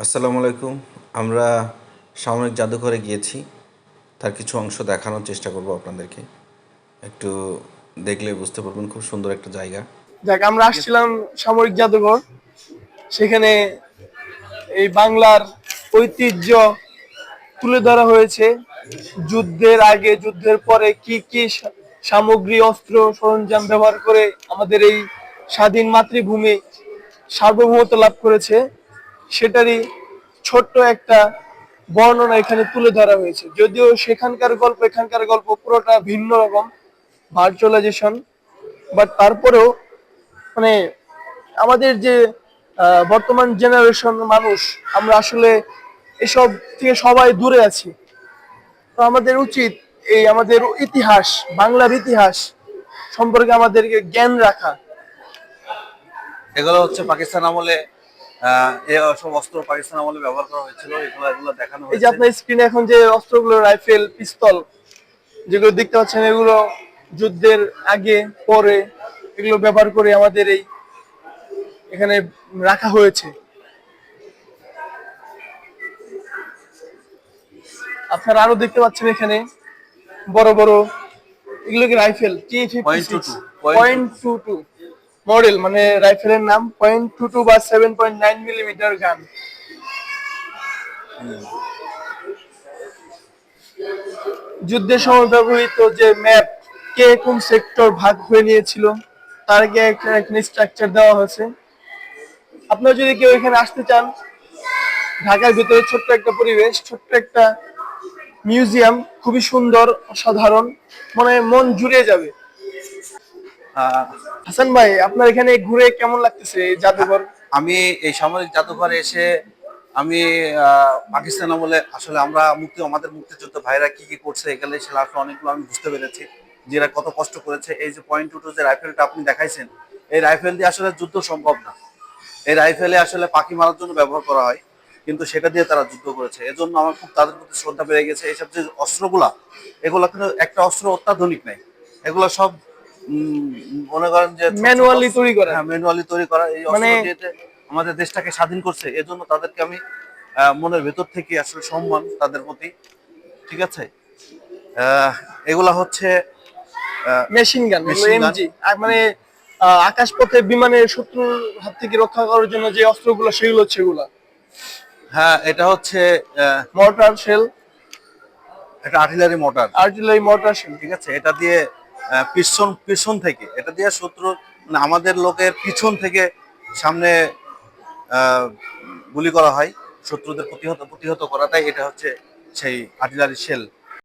আসসালামু আলাইকুম। আমরা সামরিক জাদুঘরে গিয়েছি। তার কিছু অংশ দেখানোর চেষ্টা করব আপনাদেরকে। একটু দেখলে বুঝতে পারবেন, খুব সুন্দর একটা জায়গা। দেখ, আমরা আসছিলাম সামরিক জাদুঘর। সেখানে এই বাংলার ঐতিহ্য তুলে ধরা হয়েছে। যুদ্ধের আগে, যুদ্ধের পরে কি কি সামগ্রী, অস্ত্র সরঞ্জাম ব্যবহার করে আমাদের এই স্বাধীন মাতৃভূমি সার্বভৌমত্ব লাভ করেছে, সেটারই ছোট্ট একটা বর্ণনা এখানে তুলে ধরা হয়েছে। যদিও সেখানকার গল্প এখানকার গল্প পুরোটা ভিন্ন রকম, ভার্চুয়ালাইজেশন, বাট তারপরেও মানে আমাদের যে বর্তমান জেনারেশন মানুষ, আমরা আসলে এসব থেকে সবাই দূরে আছি। তো আমাদের উচিত এই আমাদের ইতিহাস, বাংলার ইতিহাস সম্পর্কে আমাদেরকে জ্ঞান রাখা। এগুলো হচ্ছে পাকিস্তান আমলে এই সব অস্ত্র পাকিস্তান আমলে ব্যবহার করা হয়েছিল, এগুলো এগুলো দেখানো এই যে হয়েছে। আপনার স্ক্রিনে এখন যে অস্ত্রগুলো, রাইফেল, পিস্তল যেগুলো দেখতে পাচ্ছেন, এগুলো যুদ্ধের আগে পরে এগুলো ব্যবহার করে আমাদের এই এখানে রাখা হয়েছে। আপনারা আরো দেখতে পাচ্ছেন এখানে বড় বড়, এগুলো কি rifle point two T56 two point two two model, মানে রাইফেলের নাম .22 বা 7.9 মিলিমিটার গান। যুদ্ধের সময় ব্যবহৃত যে ম্যাপ, কে কোন সেক্টর ভাগ হয়ে নিয়েছিল, তার আগে এখানে স্ট্রাকচার দেওয়া হয়েছে। আপনারা যদি কেউ এখানে আসতে চান, ঢাকার ভিতরে ছোট্ট একটা পরিবেশ, ছোট্ট একটা মিউজিয়াম, খুবই সুন্দর, অসাধারণ, মানে মন জুড়ে যাবে। হাসান ভাই, আপনার এখানে ঘুরে কেমন লাগতেছে এই জাদুঘর? আমি এই সামরিক জাদুঘরে এসে আমি পাকিস্তান আমলে আসলে আমরা আমাদের মুক্তিযুদ্ধ ভাইরা কি কি করছে এখানে সেটা আসলে অনেকগুলো আমি বুঝতে পেরেছি, যে এরা কত কষ্ট করেছে। এই যে .22 যে রাইফেলটা আপনি দেখাইছেন, এই রাইফেল দিয়ে আসলে যুদ্ধ সম্ভব না। এই রাইফেলে আসলে পাখি মারার জন্য ব্যবহার করা হয়, কিন্তু সেটা দিয়ে তারা যুদ্ধ করেছে। এজন্য আমার খুব তাদের প্রতি শ্রদ্ধা বেড়ে গেছে। এইসব যে অস্ত্রগুলা, এগুলা কিন্তু একটা অস্ত্র অত্যাধুনিক নাই, এগুলো সব উম, মনে করেন যে ছোট ছোট ম্যানুয়ালি তৈরি করা, হ্যাঁ, ম্যানুয়ালি তৈরি করা। এই মানে অস্ত্র দিয়ে আমাদের দেশটাকে স্বাধীন করছে, এজন্য তাদেরকে আমি মনের ভেতর থেকে আসলে সম্মান তাদের প্রতি। ঠিক আছে। আহ, এগুলা হচ্ছে মেশিন গান, এগুলো মেশিন গান। এমজি, মানে আকাশপথে বিমানের শত্রুর হাত থেকে রক্ষা করার জন্য যে অস্ত্রগুলো, সেগুলো হচ্ছে এগুলা। হ্যাঁ, এটা হচ্ছে মর্টার শেল, একটা artillery motor. Artillery mortar shell. ঠিক আছে। এটা দিয়ে পিছন পিছন থেকে, এটা দিয়ে শত্রু মানে আমাদের লোকের পিছন থেকে সামনে আহ, গুলি করা হয়, শত্রুদের প্রতিহত প্রতিহত করাটাই এটা হচ্ছে সেই আর্টিলারি শেল।